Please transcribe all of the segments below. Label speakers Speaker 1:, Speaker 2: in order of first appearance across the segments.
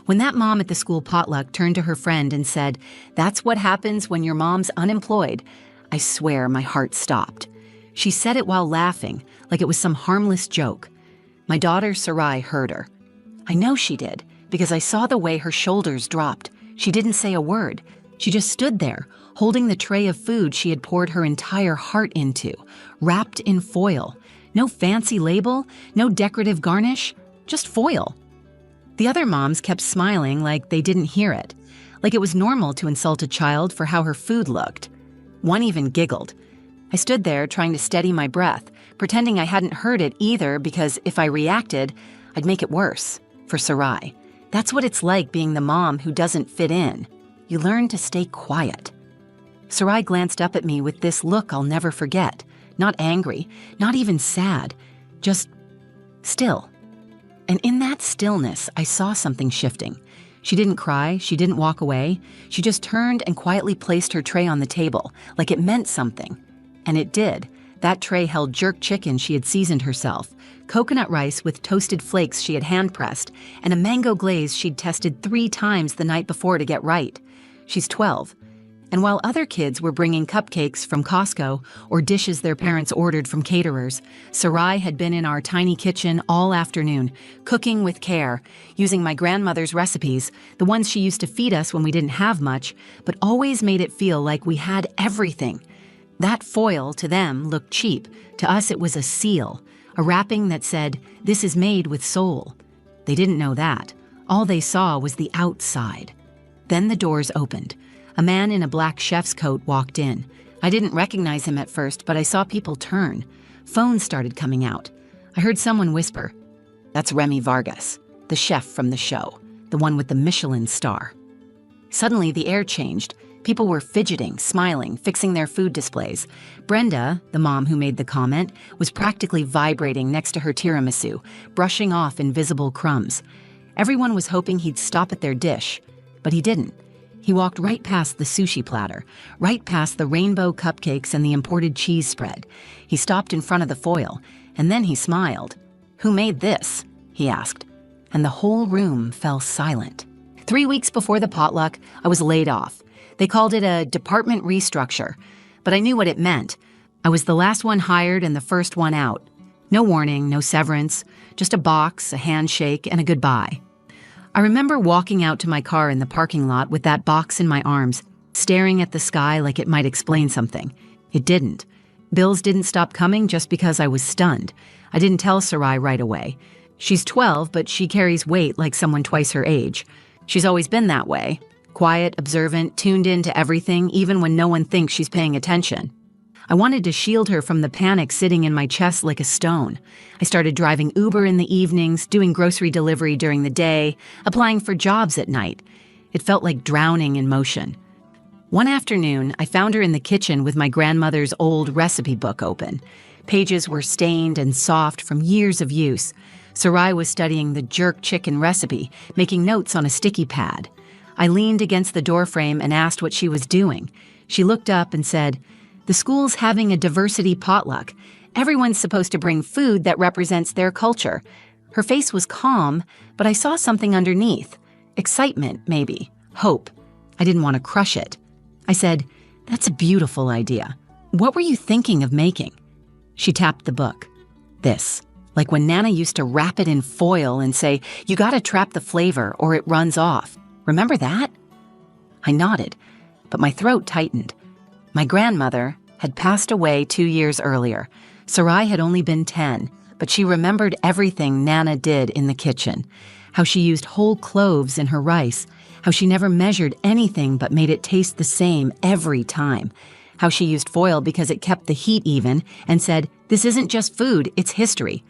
Speaker 1: When that mom at the school potluck turned to her friend and said, "That's what happens when your mom's unemployed," I swear my heart stopped. She said it while laughing, like it was some harmless joke. My daughter, Sarai, heard her. I know she did, because I saw the way her shoulders dropped. She didn't say a word. She just stood there, holding the tray of food she had poured her entire heart into, wrapped in foil. No fancy label, no decorative garnish, just foil. The other moms kept smiling like they didn't hear it, like it was normal to insult a child for how her food looked. One even giggled. I stood there trying to steady my breath, pretending I hadn't heard it either because if I reacted, I'd make it worse. For Sarai, that's what it's like being the mom who doesn't fit in. You learn to stay quiet. Sarai glanced up at me with this look I'll never forget. Not angry, not even sad, just still. And in that stillness, I saw something shifting. She didn't cry, she didn't walk away. She just turned and quietly placed her tray on the table, like it meant something. And it did. That tray held jerk chicken she had seasoned herself, coconut rice with toasted flakes she had hand-pressed, and a mango glaze she'd tested 3 times the night before to get right. She's 12. And while other kids were bringing cupcakes from Costco or dishes their parents ordered from caterers, Sarai had been in our tiny kitchen all afternoon, cooking with care, using my grandmother's recipes, the ones she used to feed us when we didn't have much, but always made it feel like we had everything. That foil, to them, looked cheap. To us, it was a seal, a wrapping that said, "This is made with soul." They didn't know that. All they saw was the outside. Then the doors opened. A man in a black chef's coat walked in. I didn't recognize him at first, but I saw people turn. Phones started coming out. I heard someone whisper, "That's Remy Vargas, the chef from the show, the one with the Michelin star." Suddenly, the air changed. People were fidgeting, smiling, fixing their food displays. Brenda, the mom who made the comment, was practically vibrating next to her tiramisu, brushing off invisible crumbs. Everyone was hoping he'd stop at their dish, but he didn't. He walked right past the sushi platter, right past the rainbow cupcakes and the imported cheese spread. He stopped in front of the foil, and then he smiled. "Who made this?" he asked. And the whole room fell silent. 3 weeks before the potluck, I was laid off. They called it a department restructure, but I knew what it meant. I was the last one hired and the first one out. No warning, no severance, just a box, a handshake, and a goodbye. I remember walking out to my car in the parking lot with that box in my arms, staring at the sky like it might explain something. It didn't. Bills didn't stop coming just because I was stunned. I didn't tell Sarai right away. She's 12, but she carries weight like someone twice her age. She's always been that way. Quiet, observant, tuned into everything, even when no one thinks she's paying attention. I wanted to shield her from the panic sitting in my chest like a stone. I started driving Uber in the evenings, doing grocery delivery during the day, applying for jobs at night. It felt like drowning in motion. One afternoon, I found her in the kitchen with my grandmother's old recipe book open. Pages were stained and soft from years of use. Sarai was studying the jerk chicken recipe, making notes on a sticky pad. I leaned against the doorframe and asked what she was doing. She looked up and said, "The school's having a diversity potluck. Everyone's supposed to bring food that represents their culture." Her face was calm, but I saw something underneath. Excitement, maybe. Hope. I didn't want to crush it. I said, "That's a beautiful idea. What were you thinking of making?" She tapped the book. "This. Like when Nana used to wrap it in foil and say, 'You gotta trap the flavor or it runs off.' Remember that?" I nodded, but my throat tightened. My grandmother had passed away 2 years earlier. Sarai had only been 10, but she remembered everything Nana did in the kitchen. How she used whole cloves in her rice. How she never measured anything but made it taste the same every time. How she used foil because it kept the heat even and said, "This isn't just food, it's history."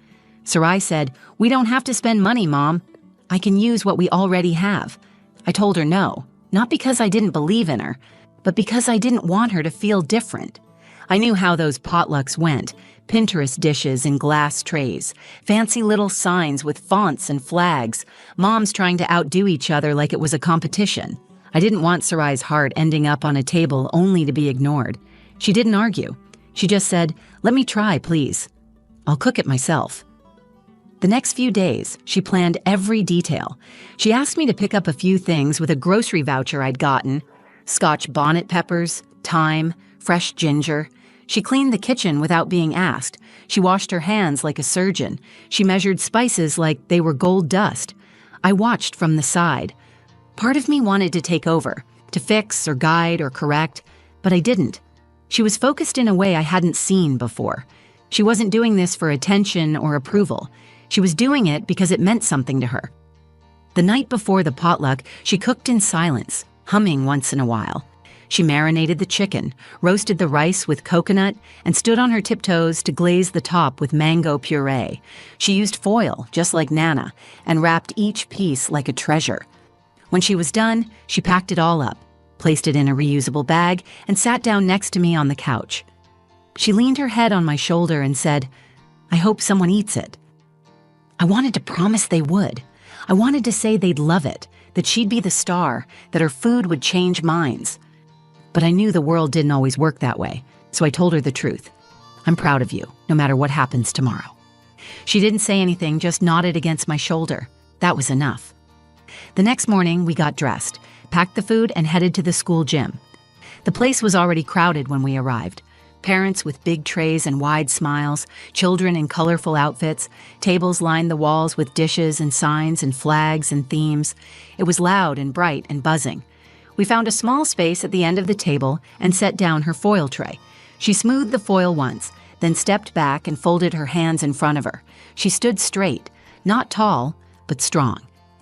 Speaker 1: Sarai said, "We don't have to spend money, Mom. I can use what we already have." I told her no, not because I didn't believe in her, but because I didn't want her to feel different. I knew how those potlucks went. Pinterest dishes in glass trays, fancy little signs with fonts and flags, moms trying to outdo each other like it was a competition. I didn't want Sarai's heart ending up on a table only to be ignored. She didn't argue. She just said, "Let me try, please. I'll cook it myself." The next few days, she planned every detail. She asked me to pick up a few things with a grocery voucher I'd gotten: Scotch bonnet peppers, thyme, fresh ginger. She cleaned the kitchen without being asked. She washed her hands like a surgeon. She measured spices like they were gold dust. I watched from the side. Part of me wanted to take over, to fix or guide or correct, but I didn't. She was focused in a way I hadn't seen before. She wasn't doing this for attention or approval. She was doing it because it meant something to her. The night before the potluck, she cooked in silence, humming once in a while. She marinated the chicken, roasted the rice with coconut, and stood on her tiptoes to glaze the top with mango puree. She used foil, just like Nana, and wrapped each piece like a treasure. When she was done, she packed it all up, placed it in a reusable bag, and sat down next to me on the couch. She leaned her head on my shoulder and said, "I hope someone eats it." I wanted to promise they would. I wanted to say they'd love it, that she'd be the star, that her food would change minds. But I knew the world didn't always work that way, so I told her the truth. "I'm proud of you, no matter what happens tomorrow." She didn't say anything, just nodded against my shoulder. That was enough. The next morning, we got dressed, packed the food, and headed to the school gym. The place was already crowded when we arrived. Parents with big trays and wide smiles, children in colorful outfits, tables lined the walls with dishes and signs and flags and themes. It was loud and bright and buzzing. We found a small space at the end of the table and set down her foil tray. She smoothed the foil once, then stepped back and folded her hands in front of her. She stood straight, not tall, but strong.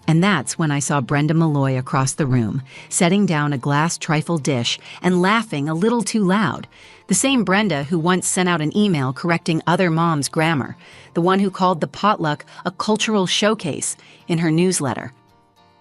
Speaker 1: And that's when I saw Brenda Malloy across the room, setting down a glass trifle dish and laughing a little too loud. The same Brenda who once sent out an email correcting other moms' grammar, the one who called the potluck a cultural showcase in her newsletter.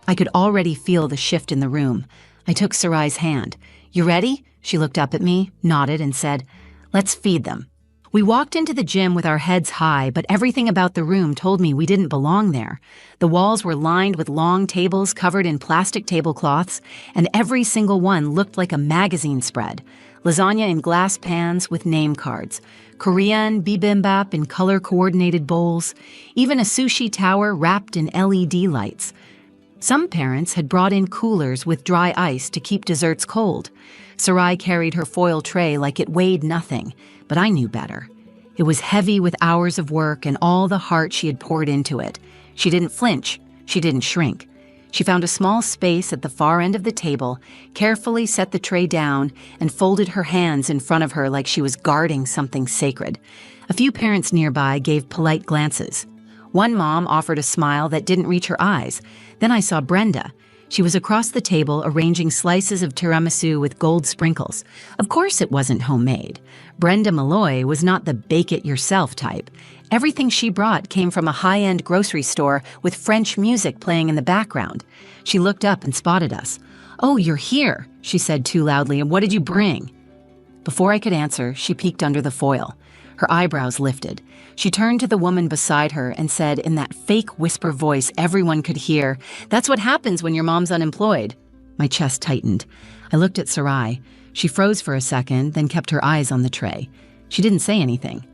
Speaker 1: I could already feel the shift in the room. I took Sarai's hand. "You ready?" She looked up at me, nodded, and said, "Let's feed them." We walked into the gym with our heads high, but everything about the room told me we didn't belong there. The walls were lined with long tables covered in plastic tablecloths, and every single one looked like a magazine spread. Lasagna in glass pans with name cards, Korean bibimbap in color-coordinated bowls, even a sushi tower wrapped in LED lights. Some parents had brought in coolers with dry ice to keep desserts cold. Sarai carried her foil tray like it weighed nothing, but I knew better. It was heavy with hours of work and all the heart she had poured into it. She didn't flinch. She didn't shrink. She found a small space at the far end of the table, carefully set the tray down, and folded her hands in front of her like she was guarding something sacred. A few parents nearby gave polite glances. One mom offered a smile that didn't reach her eyes. Then I saw Brenda. She was across the table arranging slices of tiramisu with gold sprinkles. Of course it wasn't homemade. Brenda Malloy was not the bake-it-yourself type. Everything she brought came from a high-end grocery store with French music playing in the background. She looked up and spotted us. "Oh, you're here," she said too loudly, "and what did you bring?" Before I could answer, she peeked under the foil. Her eyebrows lifted. She turned to the woman beside her and said in that fake whisper voice everyone could hear, "That's what happens when your mom's unemployed." My chest tightened. I looked at Sarai. She froze for a second, then kept her eyes on the tray. She didn't say anything.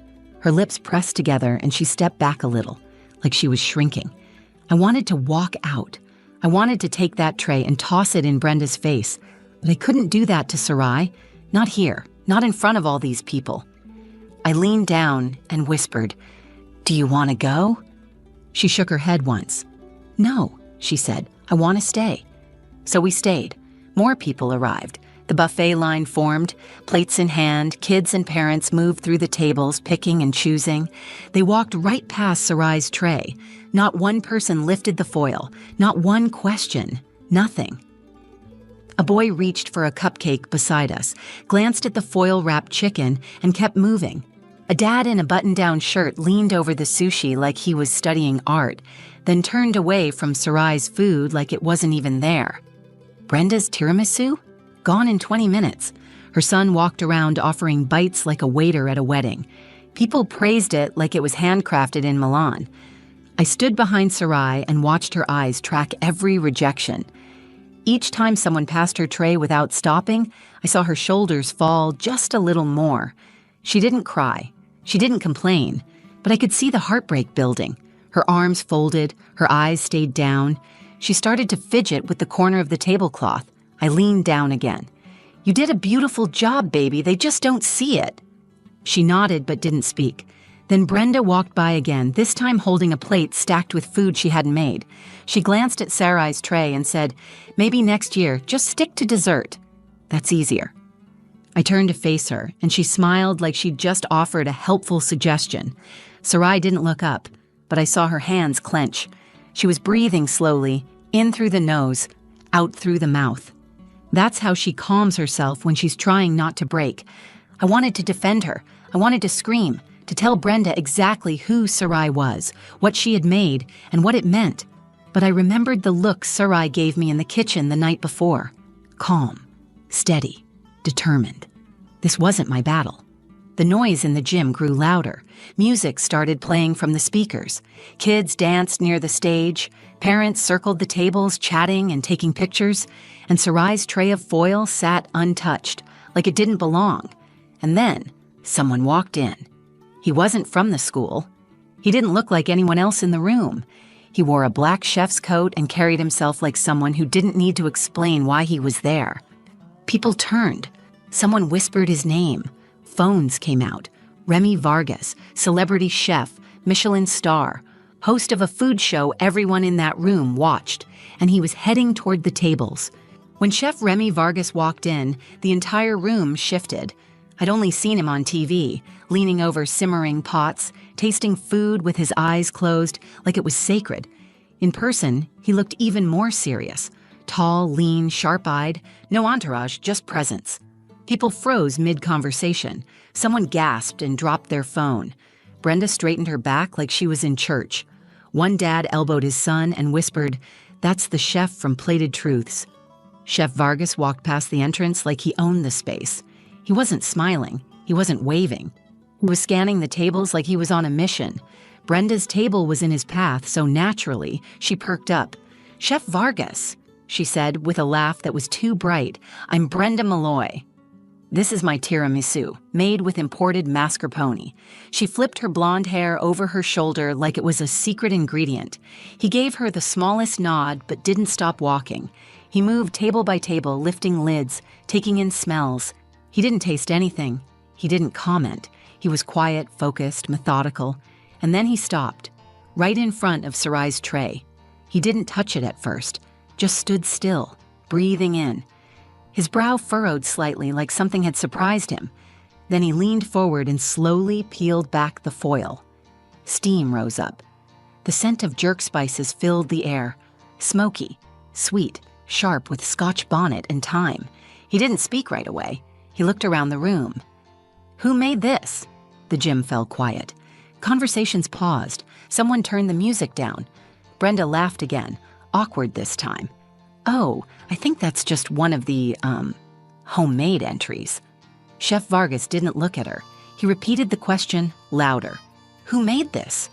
Speaker 1: Her lips pressed together and she stepped back a little, like she was shrinking. I wanted to walk out. I wanted to take that tray and toss it in Brenda's face, but I couldn't do that to Sarai. Not here, not in front of all these people. I leaned down and whispered, "Do you want to go?" She shook her head once. "No," she said, "I want to stay." So we stayed. More people arrived. The buffet line formed, plates in hand, kids and parents moved through the tables, picking and choosing. They walked right past Sarai's tray. Not one person lifted the foil, not one question, nothing. A boy reached for a cupcake beside us, glanced at the foil-wrapped chicken, and kept moving. A dad in a button-down shirt leaned over the sushi like he was studying art, then turned away from Sarai's food like it wasn't even there. Brenda's tiramisu? Gone in 20 minutes. Her son walked around offering bites like a waiter at a wedding. People praised it like it was handcrafted in Milan. I stood behind Sarai and watched her eyes track every rejection. Each time someone passed her tray without stopping, I saw her shoulders fall just a little more. She didn't cry. She didn't complain. But I could see the heartbreak building. Her arms folded, her eyes stayed down. She started to fidget with the corner of the tablecloth. I leaned down again. "You did a beautiful job, baby. They just don't see it." She nodded but didn't speak. Then Brenda walked by again, this time holding a plate stacked with food she hadn't made. She glanced at Sarai's tray and said, "Maybe next year, just stick to dessert. That's easier." I turned to face her, and she smiled like she'd just offered a helpful suggestion. Sarai didn't look up, but I saw her hands clench. She was breathing slowly, in through the nose, out through the mouth. That's how she calms herself when she's trying not to break. I wanted to defend her. I wanted to scream, to tell Brenda exactly who Sarai was, what she had made, and what it meant. But I remembered the look Sarai gave me in the kitchen the night before. Calm, steady, determined. This wasn't my battle. The noise in the gym grew louder. Music started playing from the speakers. Kids danced near the stage. Parents circled the tables, chatting and taking pictures. And Sarai's tray of foil sat untouched, like it didn't belong. And then someone walked in. He wasn't from the school. He didn't look like anyone else in the room. He wore a black chef's coat and carried himself like someone who didn't need to explain why he was there. People turned. Someone whispered his name. Phones came out. Remy Vargas, celebrity chef, Michelin star, host of a food show everyone in that room watched, and he was heading toward the tables. When Chef Remy Vargas walked in, the entire room shifted. I'd only seen him on TV, leaning over simmering pots, tasting food with his eyes closed, like it was sacred. In person, he looked even more serious. Tall, lean, sharp-eyed, no entourage, just presence. People froze mid-conversation. Someone gasped and dropped their phone. Brenda straightened her back like she was in church. One dad elbowed his son and whispered, "That's the chef from Plated Truths." Chef Vargas walked past the entrance like he owned the space. He wasn't smiling. He wasn't waving. He was scanning the tables like he was on a mission. Brenda's table was in his path, so naturally, she perked up. "Chef Vargas," she said with a laugh that was too bright. "I'm Brenda Malloy. This is my tiramisu, made with imported mascarpone." She flipped her blonde hair over her shoulder like it was a secret ingredient. He gave her the smallest nod, but didn't stop walking. He moved table by table, lifting lids, taking in smells. He didn't taste anything. He didn't comment. He was quiet, focused, methodical. And then he stopped, right in front of Sarai's tray. He didn't touch it at first, just stood still, breathing in. His brow furrowed slightly like something had surprised him. Then he leaned forward and slowly peeled back the foil. Steam rose up. The scent of jerk spices filled the air. Smoky, sweet, sharp with Scotch bonnet and thyme. He didn't speak right away. He looked around the room. "Who made this?" The gym fell quiet. Conversations paused. Someone turned the music down. Brenda laughed again, awkward this time. "Oh, I think that's just one of the, homemade entries." Chef Vargas didn't look at her. He repeated the question louder. "Who made this?"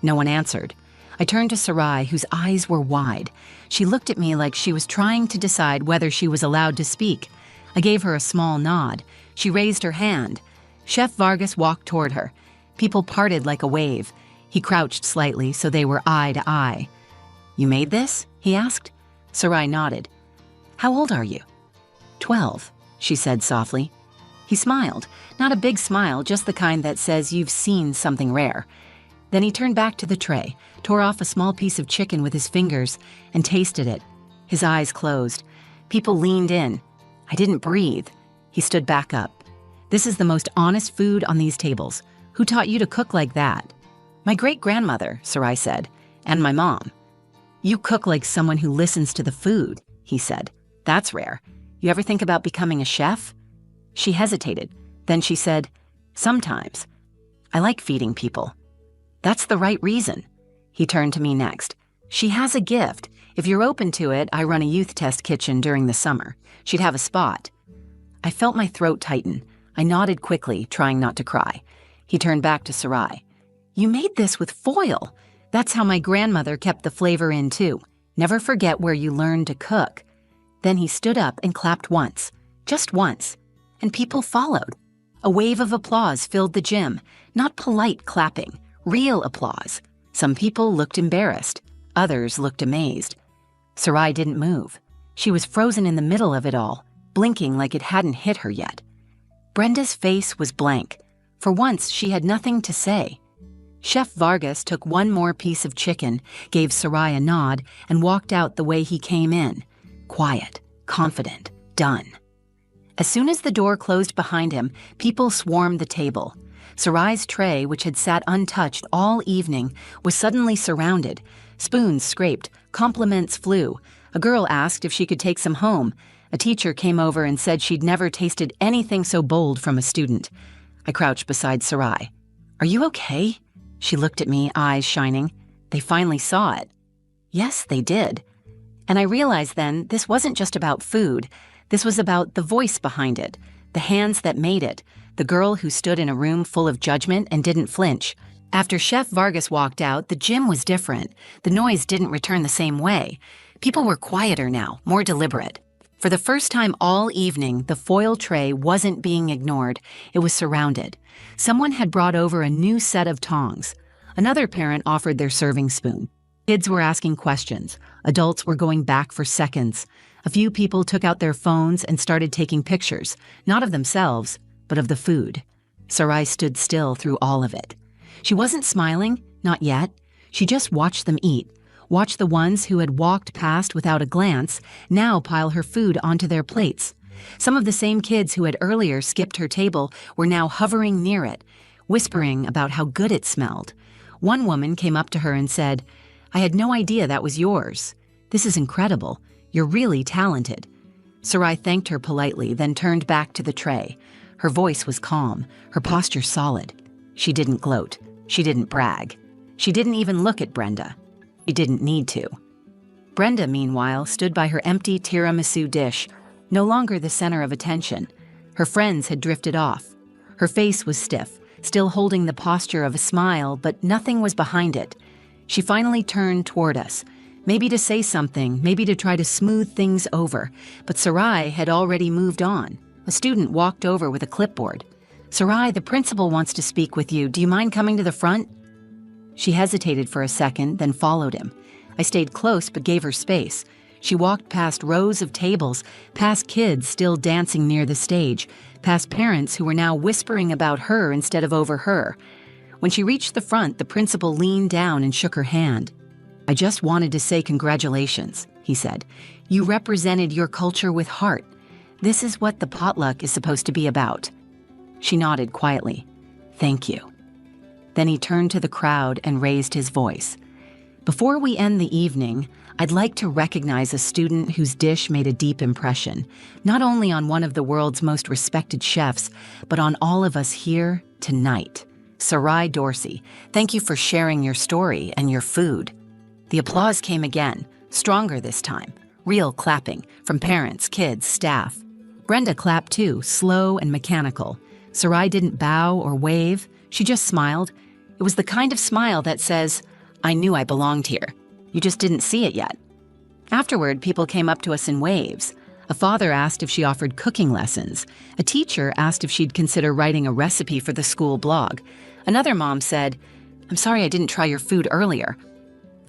Speaker 1: No one answered. I turned to Sarai, whose eyes were wide. She looked at me like she was trying to decide whether she was allowed to speak. I gave her a small nod. She raised her hand. Chef Vargas walked toward her. People parted like a wave. He crouched slightly so they were eye to eye. "You made this?" he asked. Sarai nodded. "How old are you?" 12, she said softly. He smiled, not a big smile, just the kind that says you've seen something rare. Then he turned back to the tray, tore off a small piece of chicken with his fingers, and tasted it. His eyes closed. People leaned in. I didn't breathe. He stood back up. "This is the most honest food on these tables. Who taught you to cook like that?" "My great-grandmother," Sarai said, "and my mom." "You cook like someone who listens to the food," he said. "That's rare. You ever think about becoming a chef?" She hesitated. Then she said, "Sometimes. I like feeding people." "That's the right reason." He turned to me next. "She has a gift. If you're open to it, I run a youth test kitchen during the summer. She'd have a spot." I felt my throat tighten. I nodded quickly, trying not to cry. He turned back to Sarai. "You made this with foil. That's how my grandmother kept the flavor in, too. Never forget where you learned to cook." Then he stood up and clapped once, just once, and people followed. A wave of applause filled the gym, not polite clapping, real applause. Some people looked embarrassed. Others looked amazed. Sarai didn't move. She was frozen in the middle of it all, blinking like it hadn't hit her yet. Brenda's face was blank. For once, she had nothing to say. Chef Vargas took one more piece of chicken, gave Sarai a nod, and walked out the way he came in. Quiet, confident, done. As soon as the door closed behind him, people swarmed the table. Sarai's tray, which had sat untouched all evening, was suddenly surrounded. Spoons scraped, compliments flew. A girl asked if she could take some home. A teacher came over and said she'd never tasted anything so bold from a student. I crouched beside Sarai. "Are you okay?" She looked at me, eyes shining. They finally saw it. Yes, they did. And I realized then this wasn't just about food. This was about the voice behind it, the hands that made it, the girl who stood in a room full of judgment and didn't flinch. After Chef Vargas walked out, the gym was different. The noise didn't return the same way. People were quieter now, more deliberate. For the first time all evening, the foil tray wasn't being ignored. It was surrounded. Someone had brought over a new set of tongs. Another parent offered their serving spoon. Kids were asking questions. Adults were going back for seconds. A few people took out their phones and started taking pictures, not of themselves, but of the food. Sarai stood still through all of it. She wasn't smiling, not yet. She just watched them eat. Watch the ones who had walked past without a glance now pile her food onto their plates. Some of the same kids who had earlier skipped her table were now hovering near it, whispering about how good it smelled. One woman came up to her and said, "I had no idea that was yours. This is incredible. You're really talented." Sarai thanked her politely, then turned back to the tray. Her voice was calm, her posture solid. She didn't gloat. She didn't brag. She didn't even look at Brenda. She didn't need to. Brenda, meanwhile, stood by her empty tiramisu dish, no longer the center of attention. Her friends had drifted off. Her face was stiff, still holding the posture of a smile, but nothing was behind it. She finally turned toward us, maybe to say something, maybe to try to smooth things over, but Sarai had already moved on. A student walked over with a clipboard. "Sarai, the principal wants to speak with you. Do you mind coming to the front?" She hesitated for a second, then followed him. I stayed close but gave her space. She walked past rows of tables, past kids still dancing near the stage, past parents who were now whispering about her instead of over her. When she reached the front, the principal leaned down and shook her hand. "I just wanted to say congratulations," he said. "You represented your culture with heart. This is what the potluck is supposed to be about." She nodded quietly. "Thank you." Then he turned to the crowd and raised his voice. "Before we end the evening, I'd like to recognize a student whose dish made a deep impression, not only on one of the world's most respected chefs, but on all of us here tonight. Sarai Dorsey, thank you for sharing your story and your food." The applause came again, stronger this time, real clapping from parents, kids, staff. Brenda clapped too, slow and mechanical. Sarai didn't bow or wave, she just smiled. It was the kind of smile that says, "I knew I belonged here. You just didn't see it yet." Afterward, people came up to us in waves. A father asked if she offered cooking lessons. A teacher asked if she'd consider writing a recipe for the school blog. Another mom said, "I'm sorry I didn't try your food earlier."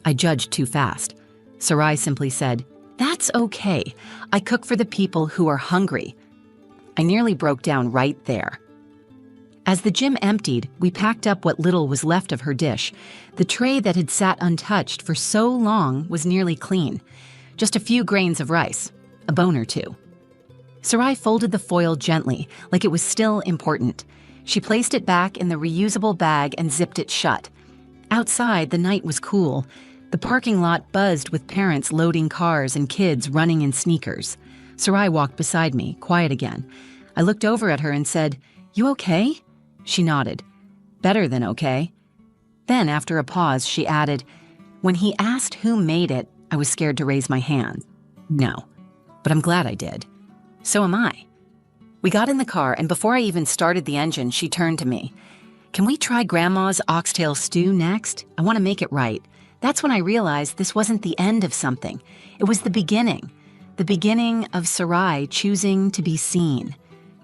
Speaker 1: I judged too fast. Sarai simply said, "That's okay. I cook for the people who are hungry." I nearly broke down right there. As the gym emptied, we packed up what little was left of her dish. The tray that had sat untouched for so long was nearly clean. Just a few grains of rice, a bone or two. Sarai folded the foil gently, like it was still important. She placed it back in the reusable bag and zipped it shut. Outside, the night was cool. The parking lot buzzed with parents loading cars and kids running in sneakers. Sarai walked beside me, quiet again. I looked over at her and said, "You okay?" She nodded. "Better than okay." Then, after a pause, she added, "When he asked who made it, I was scared to raise my hand. No, but I'm glad I did. So am I." We got in the car, and before I even started the engine, she turned to me. "Can we try Grandma's oxtail stew next? I want to make it right." That's when I realized this wasn't the end of something. It was the beginning of Sarai choosing to be seen,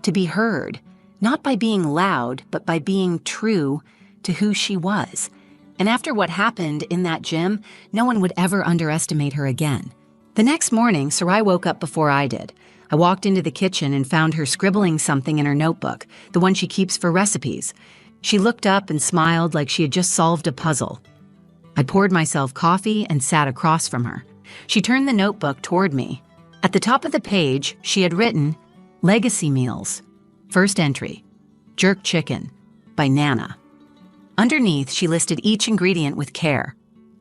Speaker 1: to be heard, not by being loud, but by being true to who she was. And after what happened in that gym, no one would ever underestimate her again. The next morning, Sarai woke up before I did. I walked into the kitchen and found her scribbling something in her notebook, the one she keeps for recipes. She looked up and smiled like she had just solved a puzzle. I poured myself coffee and sat across from her. She turned the notebook toward me. At the top of the page, she had written, "Legacy Meals. First entry, jerk chicken, by Nana." Underneath, she listed each ingredient with care.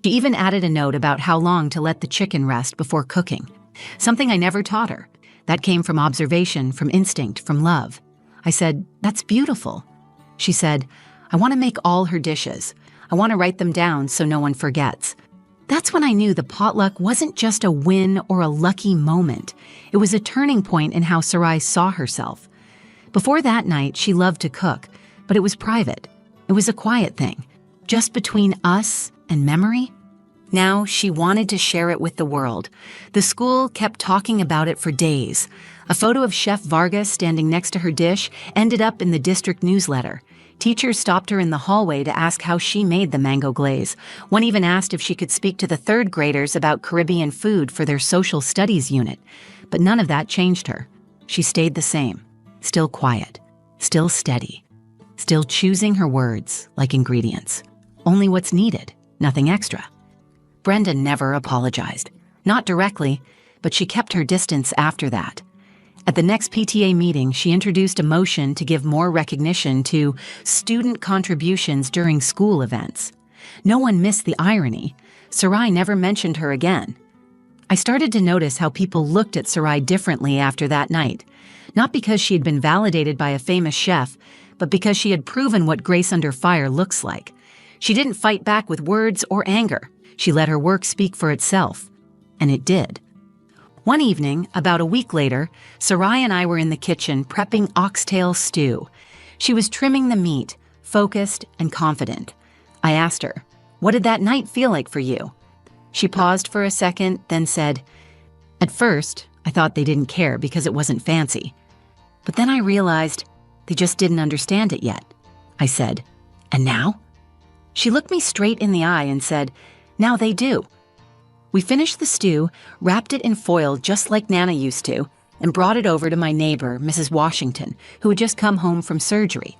Speaker 1: She even added a note about how long to let the chicken rest before cooking, something I never taught her. That came from observation, from instinct, from love. I said, "That's beautiful." She said, "I want to make all her dishes. I want to write them down so no one forgets." That's when I knew the potluck wasn't just a win or a lucky moment. It was a turning point in how Sarai saw herself. Before that night, she loved to cook, but it was private. It was a quiet thing, just between us and memory. Now she wanted to share it with the world. The school kept talking about it for days. A photo of Chef Vargas standing next to her dish ended up in the district newsletter. Teachers stopped her in the hallway to ask how she made the mango glaze. One even asked if she could speak to the third graders about Caribbean food for their social studies unit. But none of that changed her. She stayed the same, still quiet, still steady, still choosing her words like ingredients. Only what's needed, nothing extra. Brenda never apologized. Not directly, but she kept her distance after that. At the next PTA meeting, she introduced a motion to give more recognition to student contributions during school events. No one missed the irony. Sarai never mentioned her again. I started to notice how people looked at Sarai differently after that night. Not because she had been validated by a famous chef, but because she had proven what grace under fire looks like. She didn't fight back with words or anger. She let her work speak for itself. And it did. One evening, about a week later, Sarai and I were in the kitchen prepping oxtail stew. She was trimming the meat, focused and confident. I asked her, "What did that night feel like for you?" She paused for a second, then said, "At first, I thought they didn't care because it wasn't fancy. But then I realized they just didn't understand it yet." I said, "And now?" She looked me straight in the eye and said, "Now they do." We finished the stew, wrapped it in foil just like Nana used to, and brought it over to my neighbor, Mrs. Washington, who had just come home from surgery.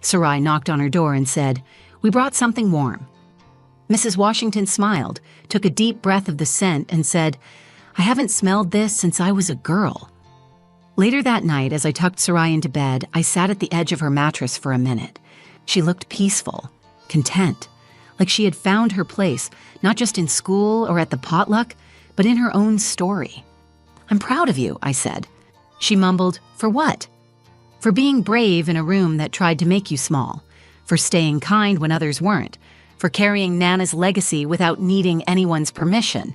Speaker 1: Sarai knocked on her door and said, "We brought something warm." Mrs. Washington smiled, took a deep breath of the scent, and said, "I haven't smelled this since I was a girl." Later that night, as I tucked Sarai into bed, I sat at the edge of her mattress for a minute. She looked peaceful, content, like she had found her place, not just in school or at the potluck, but in her own story. "I'm proud of you," I said. She mumbled, "For what?" "For being brave in a room that tried to make you small, for staying kind when others weren't, for carrying Nana's legacy without needing anyone's permission."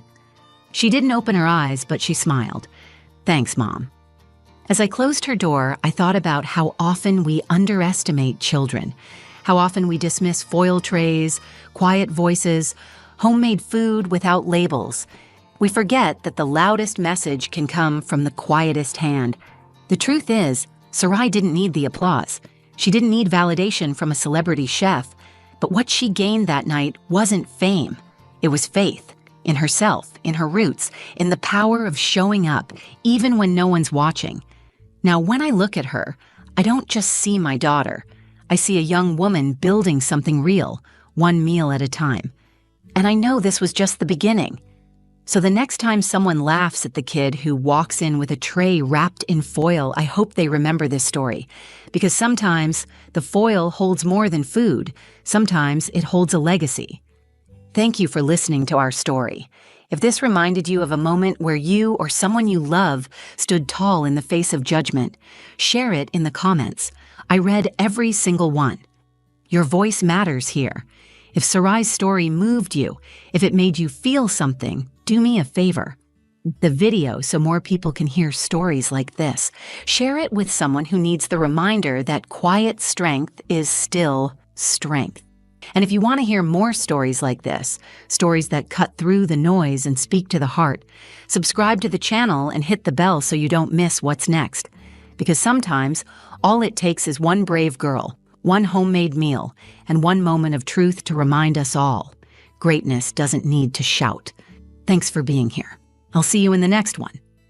Speaker 1: She didn't open her eyes, but she smiled. "Thanks, Mom." As I closed her door, I thought about how often we underestimate children, how often we dismiss foil trays, quiet voices, homemade food without labels. We forget that the loudest message can come from the quietest hand. The truth is, Sarai didn't need the applause. She didn't need validation from a celebrity chef. But what she gained that night wasn't fame. It was faith in herself, in her roots, in the power of showing up, even when no one's watching. Now, when I look at her, I don't just see my daughter. I see a young woman building something real, one meal at a time. And I know this was just the beginning. So the next time someone laughs at the kid who walks in with a tray wrapped in foil, I hope they remember this story. Because sometimes the foil holds more than food. Sometimes it holds a legacy. Thank you for listening to our story. If this reminded you of a moment where you or someone you love stood tall in the face of judgment, share it in the comments. I read every single one. Your voice matters here. If Sarai's story moved you, if it made you feel something, do me a favor. The video so more people can hear stories like this. Share it with someone who needs the reminder that quiet strength is still strength. And if you want to hear more stories like this, stories that cut through the noise and speak to the heart, subscribe to the channel and hit the bell so you don't miss what's next. Because sometimes, all it takes is one brave girl, one homemade meal, and one moment of truth to remind us all. Greatness doesn't need to shout. Thanks for being here. I'll see you in the next one.